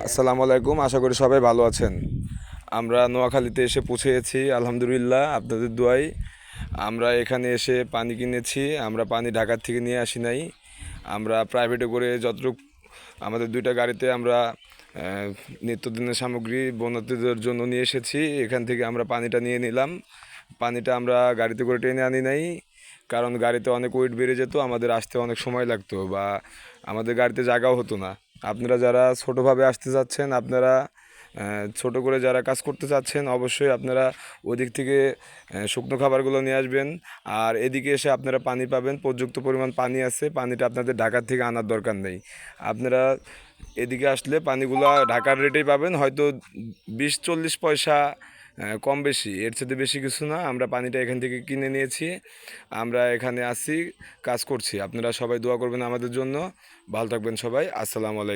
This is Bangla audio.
আসসালামু আলাইকুম, আশা করি সবাই ভালো আছেন। আমরা নোয়াখালীতে এসে পৌঁছেছি আলহামদুলিল্লাহ, আপনাদের দোয়ায়। আমরা এখানে এসে পানি কিনেছি। আমরা পানি ঢাকার থেকে নিয়ে আসি নাই। আমরা প্রাইভেটে করে যতটুকু আমাদের দুইটা গাড়িতে আমরা নিত্যদিনের সামগ্রী বন্যার্থীদের জন্য নিয়ে এসেছি। এখান থেকে আমরা পানিটা নিয়ে নিলাম। পানিটা আমরা গাড়িতে করে টেনে আনি নাই, কারণ গাড়িতে অনেক ওয়েট বেড়ে যেত, আমাদের আসতে অনেক সময় লাগতো বা আমাদের গাড়িতে জায়গাও হতো না। আপনারা যারা ছোটোভাবে আসতে চাচ্ছেন, আপনারা ছোট করে যারা কাজ করতে চাচ্ছেন, অবশ্যই আপনারা ওদিক থেকে শুকনো খাবারগুলো নিয়ে আসবেন। আর এদিকে এসে আপনারা পানি পাবেন, পর্যাপ্ত পরিমাণ পানি আছে। পানিটা আপনাদের ঢাকার থেকে আনার দরকার নেই। আপনারা এদিকে আসলে পানিগুলো ঢাকার রেটেই পাবেন, হয়তো 20-40 পয়সা কম বেশি, এর চেয়ে বেশি কিছু না। আমরা পানিটা এখান থেকে কিনে নিয়েছি। আমরা এখানে আছি, কাজ করছি। আপনারা সবাই দোয়া করবেন আমাদের জন্য। ভালো থাকবেন সবাই। আসসালামু আলাইকুম।